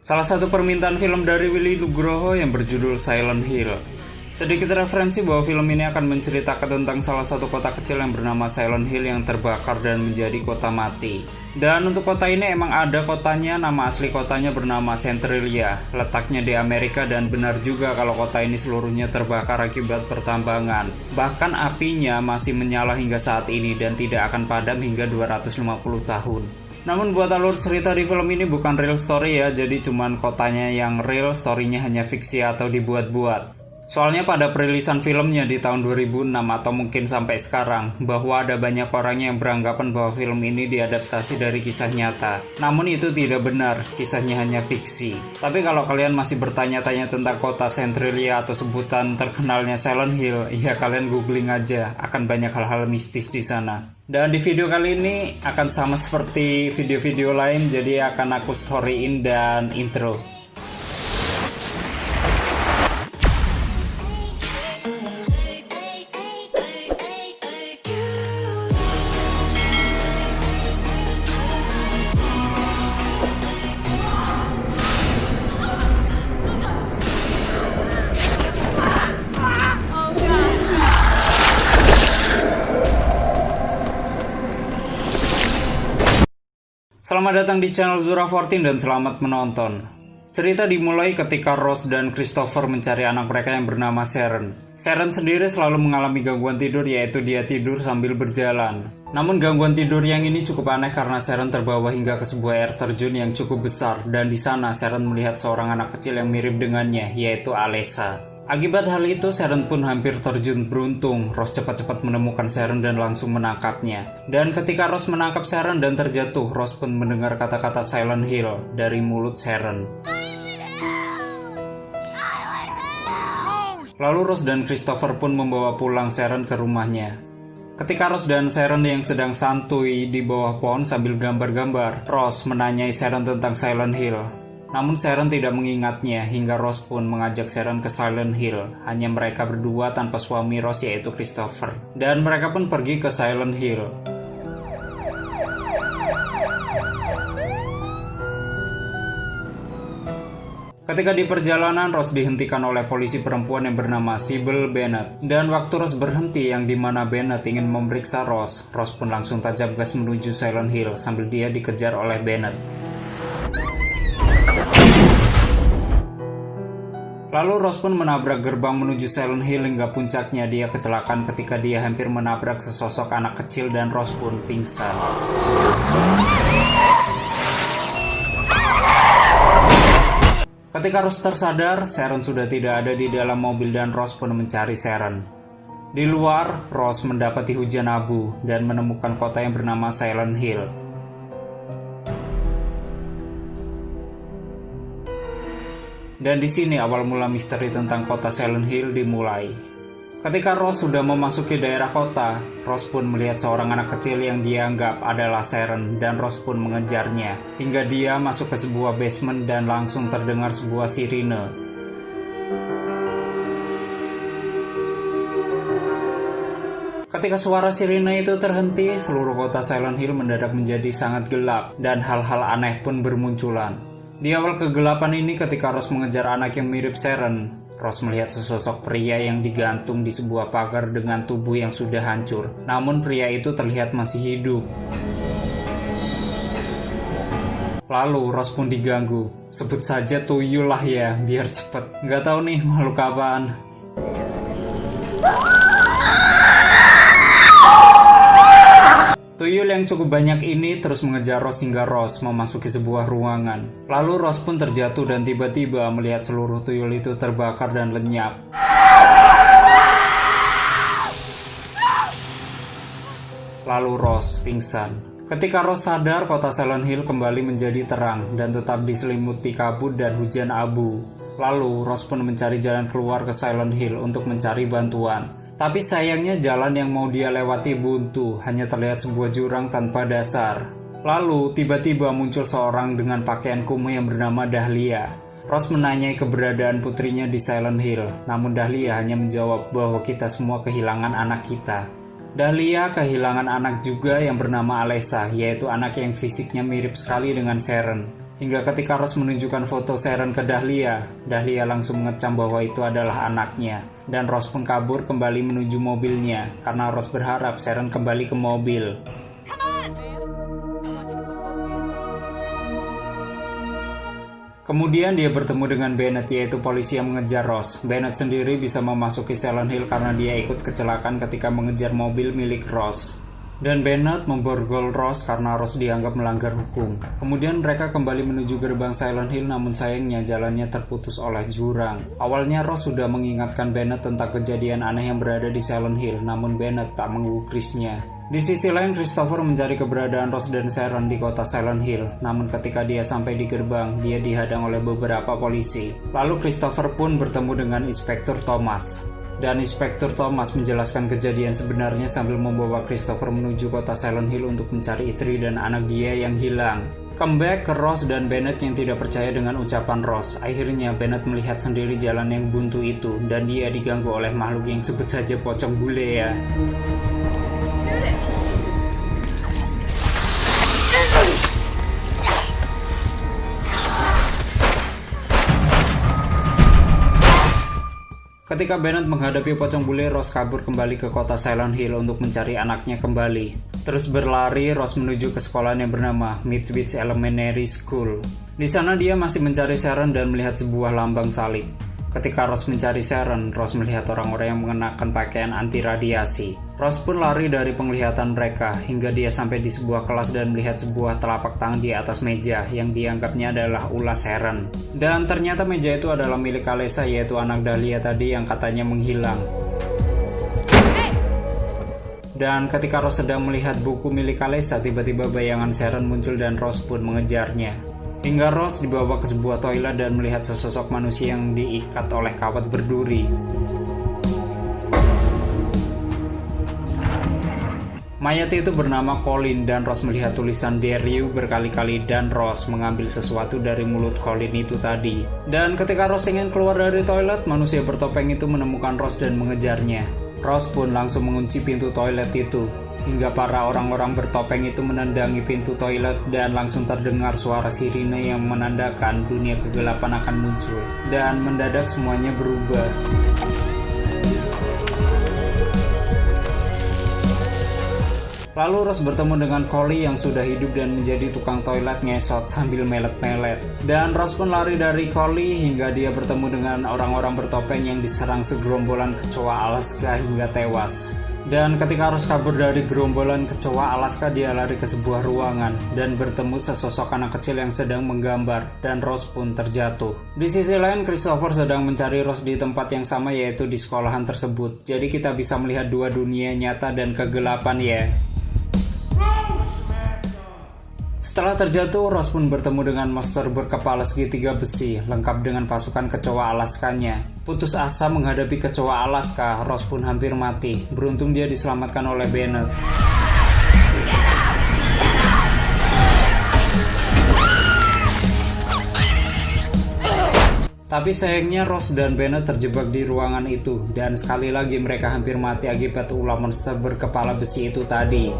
Salah satu permintaan film dari Willy Nugroho yang berjudul Silent Hill. Sedikit referensi bahwa film ini akan menceritakan tentang salah satu kota kecil yang bernama Silent Hill yang terbakar dan menjadi kota mati. Dan untuk kota ini emang ada kotanya, nama asli kotanya bernama Centralia, letaknya di Amerika, dan benar juga kalau kota ini seluruhnya terbakar akibat pertambangan. Bahkan apinya masih menyala hingga saat ini dan tidak akan padam hingga 250 tahun. Namun buat alur cerita di film ini bukan real story ya, jadi cuman kotanya yang real, storynya hanya fiksi atau dibuat-buat. Soalnya pada perilisan filmnya di tahun 2006 atau mungkin sampai sekarang, bahwa ada banyak orang yang beranggapan bahwa film ini diadaptasi dari kisah nyata. Namun itu tidak benar, kisahnya hanya fiksi. Tapi kalau kalian masih bertanya-tanya tentang kota Centralia atau sebutan terkenalnya Silent Hill, ya kalian googling aja, akan banyak hal-hal mistis di sana. Dan di video kali ini akan sama seperti video-video lain, jadi akan aku storyin dan intro. Selamat datang di channel Zura14 dan selamat menonton. Cerita dimulai ketika Ross dan Christopher mencari anak mereka yang bernama Sharon. Sharon sendiri selalu mengalami gangguan tidur, yaitu dia tidur sambil berjalan. Namun gangguan tidur yang ini cukup aneh karena Sharon terbawa hingga ke sebuah air terjun yang cukup besar, dan di sana Sharon melihat seorang anak kecil yang mirip dengannya, yaitu Alessa. Akibat hal itu, Sharon pun hampir terjun. Beruntung, Ross cepat-cepat menemukan Sharon dan langsung menangkapnya. Dan ketika Ross menangkap Sharon dan terjatuh, Ross pun mendengar kata-kata Silent Hill dari mulut Sharon. Lalu Ross dan Christopher pun membawa pulang Sharon ke rumahnya. Ketika Ross dan Sharon yang sedang santuy di bawah pohon sambil gambar-gambar, Ross menanyai Sharon tentang Silent Hill. Namun Sharon tidak mengingatnya hingga Ross pun mengajak Sharon ke Silent Hill. Hanya mereka berdua tanpa suami Ross yaitu Christopher. Dan mereka pun pergi ke Silent Hill. Ketika di perjalanan, Ross dihentikan oleh polisi perempuan yang bernama Sybil Bennett. Dan waktu Ross berhenti yang dimana Bennett ingin memeriksa Ross, Ross pun langsung tajam gas menuju Silent Hill sambil dia dikejar oleh Bennett. Lalu Ross pun menabrak gerbang menuju Silent Hill hingga puncaknya dia kecelakaan ketika dia hampir menabrak sesosok anak kecil dan Ross pun pingsan. Ketika Ross tersadar, Sharon sudah tidak ada di dalam mobil dan Ross pun mencari Sharon. Di luar, Ross mendapati hujan abu dan menemukan kota yang bernama Silent Hill. Dan di sini awal mula misteri tentang kota Silent Hill dimulai. Ketika Ross sudah memasuki daerah kota, Ross pun melihat seorang anak kecil yang dia anggap adalah Sharon, dan Ross pun mengejarnya hingga dia masuk ke sebuah basement dan langsung terdengar sebuah sirine. Ketika suara sirine itu terhenti, seluruh kota Silent Hill mendadak menjadi sangat gelap dan hal-hal aneh pun bermunculan. Di awal kegelapan ini ketika Ross mengejar anak yang mirip Sharon, Ross melihat sesosok pria yang digantung di sebuah pagar dengan tubuh yang sudah hancur. Namun pria itu terlihat masih hidup. Lalu Ross pun diganggu. Sebut saja tuyul lah ya, biar cepet. Nggak tahu nih makhluk apaan. Tuyul yang cukup banyak ini terus mengejar Ross hingga Ross memasuki sebuah ruangan. Lalu Ross pun terjatuh dan tiba-tiba melihat seluruh tuyul itu terbakar dan lenyap. Lalu Ross pingsan. Ketika Ross sadar, kota Silent Hill kembali menjadi terang dan tetap diselimuti kabut dan hujan abu. Lalu Ross pun mencari jalan keluar ke Silent Hill untuk mencari bantuan. Tapi sayangnya jalan yang mau dia lewati buntu, hanya terlihat sebuah jurang tanpa dasar. Lalu tiba-tiba muncul seorang dengan pakaian kumuh yang bernama Dahlia. Ross menanyai keberadaan putrinya di Silent Hill, namun Dahlia hanya menjawab bahwa kita semua kehilangan anak kita. Dahlia kehilangan anak juga yang bernama Alessa, yaitu anak yang fisiknya mirip sekali dengan Sharon. Hingga ketika Ross menunjukkan foto Sharon ke Dahlia, Dahlia langsung mengecam bahwa itu adalah anaknya. Dan Ross pun kabur kembali menuju mobilnya, karena Ross berharap Sharon kembali ke mobil. Kemudian dia bertemu dengan Bennett, yaitu polisi yang mengejar Ross. Bennett sendiri bisa memasuki Silent Hill karena dia ikut kecelakaan ketika mengejar mobil milik Ross. Dan Bennett memborgol Ross karena Ross dianggap melanggar hukum. Kemudian mereka kembali menuju gerbang Silent Hill, namun sayangnya jalannya terputus oleh jurang. Awalnya Ross sudah mengingatkan Bennett tentang kejadian aneh yang berada di Silent Hill, namun Bennett tak menggubrisnya. Di sisi lain, Christopher mencari keberadaan Ross dan Sharon di kota Silent Hill. Namun ketika dia sampai di gerbang, dia dihadang oleh beberapa polisi. Lalu Christopher pun bertemu dengan Inspektur Thomas. Dan Inspektur Thomas menjelaskan kejadian sebenarnya sambil membawa Christopher menuju kota Silent Hill untuk mencari istri dan anak dia yang hilang. Comeback ke Ross dan Bennett yang tidak percaya dengan ucapan Ross. Akhirnya Bennett melihat sendiri jalan yang buntu itu, dan dia diganggu oleh makhluk yang sebut saja pocong bule ya. Ketika Bennett menghadapi pocong bule, Ross kabur kembali ke kota Silent Hill untuk mencari anaknya kembali. Terus berlari, Ross menuju ke sekolah yang bernama Midwich Elementary School. Di sana dia masih mencari Sharon dan melihat sebuah lambang salib. Ketika Ross mencari Sharon, Ross melihat orang-orang yang mengenakan pakaian anti radiasi. Ross pun lari dari penglihatan mereka hingga dia sampai di sebuah kelas dan melihat sebuah telapak tangan di atas meja yang dianggapnya adalah ulas Sharon. Dan ternyata meja itu adalah milik Alessa, yaitu anak Dahlia tadi yang katanya menghilang. Dan ketika Ross sedang melihat buku milik Alessa, tiba-tiba bayangan Sharon muncul dan Ross pun mengejarnya. Hingga Ross dibawa ke sebuah toilet dan melihat sesosok manusia yang diikat oleh kawat berduri. Mayat itu bernama Colin dan Ross melihat tulisan "Dare You" berkali-kali dan Ross mengambil sesuatu dari mulut Colin itu tadi. Dan ketika Ross ingin keluar dari toilet, manusia bertopeng itu menemukan Ross dan mengejarnya. Ross pun langsung mengunci pintu toilet itu. Hingga para orang-orang bertopeng itu menendangi pintu toilet dan langsung terdengar suara sirine yang menandakan dunia kegelapan akan muncul. Dan mendadak semuanya berubah. Lalu Ross bertemu dengan Collie yang sudah hidup dan menjadi tukang toilet ngesot sambil melet-melet. Dan Ross pun lari dari Collie hingga dia bertemu dengan orang-orang bertopeng yang diserang segerombolan kecoa Alaska hingga tewas. Dan ketika Ross kabur dari gerombolan kecoa Alaska, dia lari ke sebuah ruangan dan bertemu sesosok anak kecil yang sedang menggambar, dan Ross pun terjatuh. Di sisi lain, Christopher sedang mencari Ross di tempat yang sama, yaitu di sekolahan tersebut. Jadi kita bisa melihat dua dunia nyata dan kegelapan ya. Setelah terjatuh, Ross pun bertemu dengan monster berkepala segitiga besi, lengkap dengan pasukan kecoa Alaskanya. Putus asa menghadapi kecoa Alaska, Ross pun hampir mati. Beruntung dia diselamatkan oleh Bennett. Tapi sayangnya Ross dan Bennett terjebak di ruangan itu, dan sekali lagi mereka hampir mati akibat ulah monster berkepala besi itu tadi.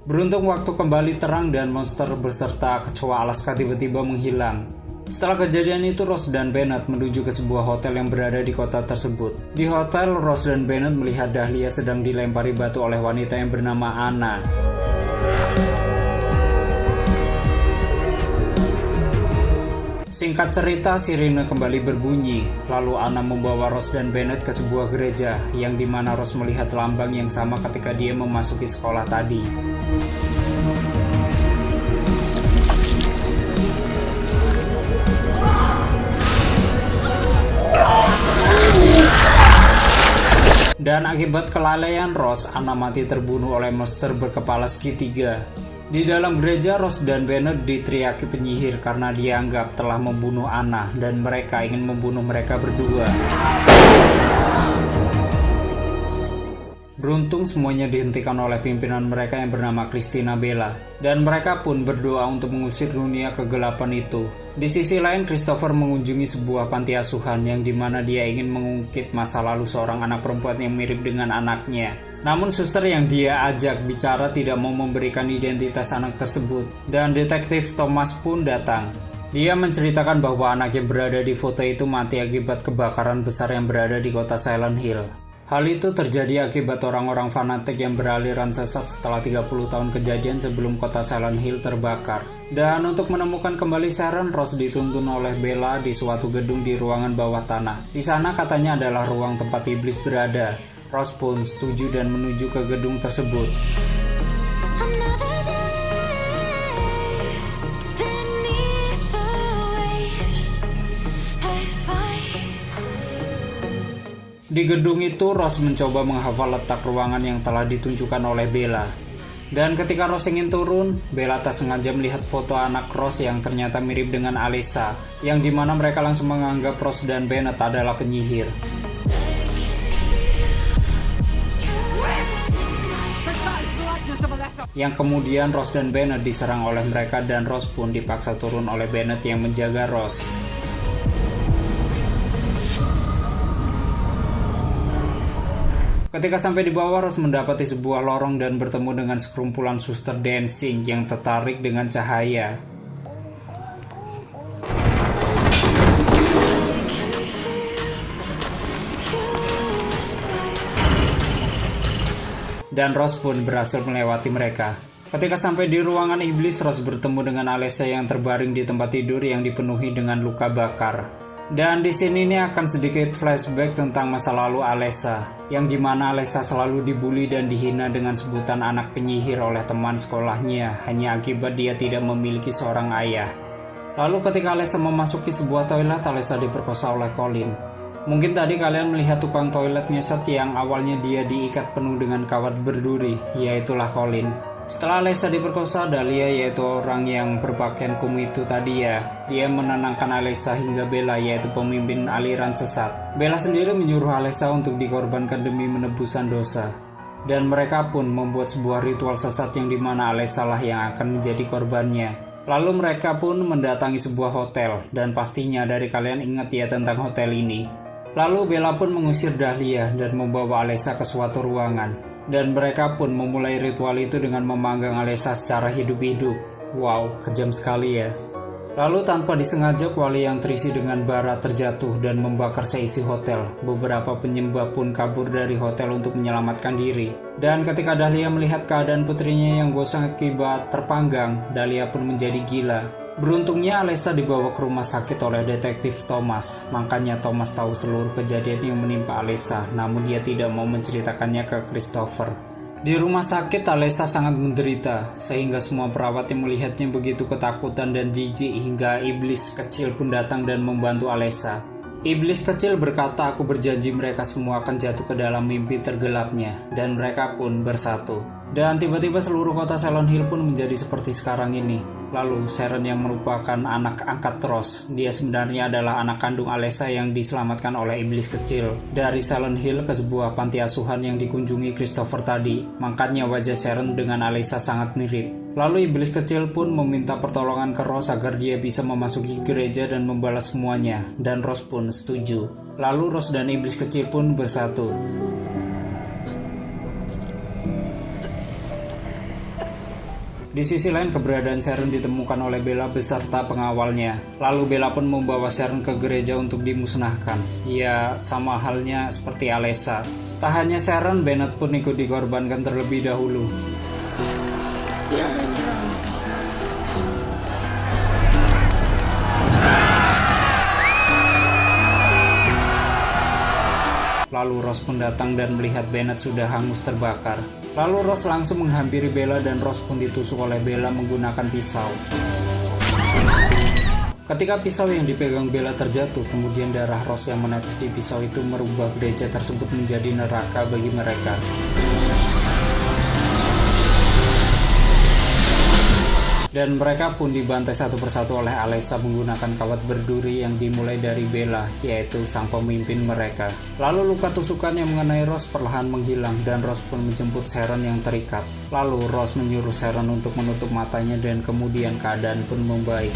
Beruntung waktu kembali terang dan monster beserta kecoa Alaska tiba-tiba menghilang. Setelah kejadian itu, Ross dan Bennett menuju ke sebuah hotel yang berada di kota tersebut. Di hotel, Ross dan Bennett melihat Dahlia sedang dilempari batu oleh wanita yang bernama Anna. Singkat cerita, sirine kembali berbunyi. Lalu Anna membawa Ross dan Bennett ke sebuah gereja, yang dimana Ross melihat lambang yang sama ketika dia memasuki sekolah tadi. Dan akibat kelalaian Ross, Anna mati terbunuh oleh monster berkepala segitiga. Di dalam gereja, Ross dan Bennett diteriaki penyihir karena dianggap telah membunuh Anna dan mereka ingin membunuh mereka berdua. Beruntung semuanya dihentikan oleh pimpinan mereka yang bernama Christina Bella, dan mereka pun berdoa untuk mengusir dunia kegelapan itu. Di sisi lain, Christopher mengunjungi sebuah panti asuhan yang dimana dia ingin mengungkit masa lalu seorang anak perempuan yang mirip dengan anaknya. Namun suster yang dia ajak bicara tidak mau memberikan identitas anak tersebut, dan detektif Thomas pun datang. Dia menceritakan bahwa anak yang berada di foto itu mati akibat kebakaran besar yang berada di kota Silent Hill. Hal itu terjadi akibat orang-orang fanatik yang beraliran sesat setelah 30 tahun kejadian sebelum kota Silent Hill terbakar. Dan untuk menemukan kembali Sharon, Rose dituntun oleh Bella di suatu gedung di ruangan bawah tanah. Di sana katanya adalah ruang tempat iblis berada. Rose pun setuju dan menuju ke gedung tersebut. Di gedung itu, Rose mencoba menghafal letak ruangan yang telah ditunjukkan oleh Bella. Dan ketika Rose ingin turun, Bella tak sengaja melihat foto anak Rose yang ternyata mirip dengan Alessa, yang dimana mereka langsung menganggap Rose dan Bennett adalah penyihir. Yang kemudian Rose dan Bennett diserang oleh mereka dan Rose pun dipaksa turun oleh Bennett yang menjaga Rose. Ketika sampai di bawah, Rose mendapati sebuah lorong dan bertemu dengan sekumpulan suster dancing yang tertarik dengan cahaya. Dan Rose pun berhasil melewati mereka. Ketika sampai di ruangan iblis, Rose bertemu dengan Alessa yang terbaring di tempat tidur yang dipenuhi dengan luka bakar. Dan di sini ini akan sedikit flashback tentang masa lalu Alessa, yang dimana Alessa selalu dibully dan dihina dengan sebutan anak penyihir oleh teman sekolahnya hanya akibat dia tidak memiliki seorang ayah. Lalu ketika Alessa memasuki sebuah toilet, Alessa diperkosa oleh Colin. Mungkin tadi kalian melihat tukang toilet ngeset yang awalnya dia diikat penuh dengan kawat berduri, yaitulah Colin. Setelah Alessa diperkosa, Dahlia yaitu orang yang berpakaian kumuh itu tadi dia menenangkan Alessa hingga Bella yaitu pemimpin aliran sesat. Bella sendiri menyuruh Alessa untuk dikorbankan demi menebusan dosa. Dan mereka pun membuat sebuah ritual sesat yang dimana Alessa lah yang akan menjadi korbannya. Lalu mereka pun mendatangi sebuah hotel, dan pastinya dari kalian ingat ya tentang hotel ini. Lalu Bella pun mengusir Dahlia dan membawa Alessa ke suatu ruangan. Dan mereka pun memulai ritual itu dengan memanggang Alessa secara hidup-hidup. Wow, kejam sekali ya. Lalu tanpa disengaja kuali yang terisi dengan bara terjatuh dan membakar seisi hotel. Beberapa penyembah pun kabur dari hotel untuk menyelamatkan diri. Dan ketika Dahlia melihat keadaan putrinya yang gosong akibat terpanggang, Dahlia pun menjadi gila. Beruntungnya Alessa dibawa ke rumah sakit oleh detektif Thomas. Makanya Thomas tahu seluruh kejadian yang menimpa Alessa, namun dia tidak mau menceritakannya ke Christopher. Di rumah sakit, Alessa sangat menderita, sehingga semua perawat yang melihatnya begitu ketakutan dan jijik hingga iblis kecil pun datang dan membantu Alessa. Iblis kecil berkata, aku berjanji mereka semua akan jatuh ke dalam mimpi tergelapnya, dan mereka pun bersatu. Dan tiba-tiba seluruh kota Silent Hill pun menjadi seperti sekarang ini. Lalu Sharon yang merupakan anak angkat Rose, dia sebenarnya adalah anak kandung Alessa yang diselamatkan oleh iblis kecil dari Silent Hill ke sebuah panti asuhan yang dikunjungi Christopher tadi. Makanya wajah Sharon dengan Alessa sangat mirip. Lalu iblis kecil pun meminta pertolongan ke Rose agar dia bisa memasuki gereja dan membalas semuanya, dan Rose pun setuju. Lalu Rose dan iblis kecil pun bersatu. Di sisi lain, keberadaan Sharon ditemukan oleh Bella beserta pengawalnya. Lalu Bella pun membawa Sharon ke gereja untuk dimusnahkan. Ya, sama halnya seperti Alessa. Tak hanya Sharon, Bennett pun ikut dikorbankan terlebih dahulu. Lalu Rose pun datang dan melihat Bennett sudah hangus terbakar. Lalu Rose langsung menghampiri Bella dan Rose pun ditusuk oleh Bella menggunakan pisau. Ketika pisau yang dipegang Bella terjatuh, kemudian darah Rose yang menetes di pisau itu merubah gereja tersebut menjadi neraka bagi mereka. Dan mereka pun dibantai satu persatu oleh Alessa menggunakan kawat berduri yang dimulai dari Bella, yaitu sang pemimpin mereka. Lalu luka tusukan yang mengenai Rose perlahan menghilang dan Rose pun menjemput Sharon yang terikat. Lalu Rose menyuruh Sharon untuk menutup matanya dan kemudian keadaan pun membaik.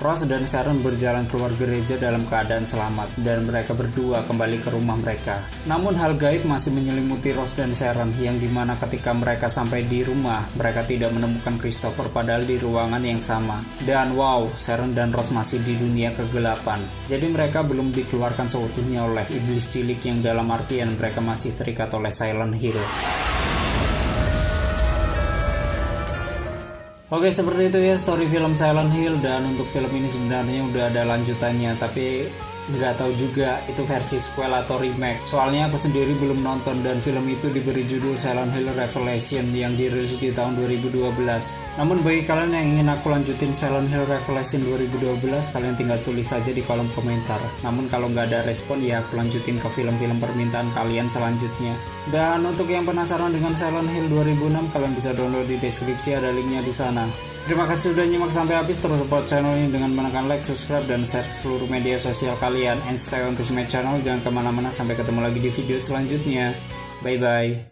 Rose dan Sharon berjalan keluar gereja dalam keadaan selamat dan mereka berdua kembali ke rumah mereka. Namun hal gaib masih menyelimuti Rose dan Sharon yang dimana ketika mereka sampai di rumah, mereka tidak menemukan Christopher padahal di ruangan yang sama. Dan wow, Sharon dan Rose masih di dunia kegelapan. Jadi mereka belum dikeluarkan seutuhnya oleh iblis cilik yang dalam artian mereka masih terikat oleh Silent Hill. Oke, seperti itu ya story film Silent Hill, dan untuk film ini sebenarnya udah ada lanjutannya, tapi nggak tahu juga itu versi sequel atau remake. Soalnya aku sendiri belum nonton dan film itu diberi judul Silent Hill Revelation yang dirilis di tahun 2012. Namun bagi kalian yang ingin aku lanjutin Silent Hill Revelation 2012, kalian tinggal tulis saja di kolom komentar. Namun kalau nggak ada respon ya aku lanjutin ke film-film permintaan kalian selanjutnya. Dan untuk yang penasaran dengan Silent Hill 2006, kalian bisa download di deskripsi, ada linknya di sana. Terima kasih sudah nyimak sampai habis. Terus support channel ini dengan menekan like, subscribe, dan share ke seluruh media sosial kalian. And stay on to my channel. Jangan kemana-mana. Sampai ketemu lagi di video selanjutnya. Bye-bye.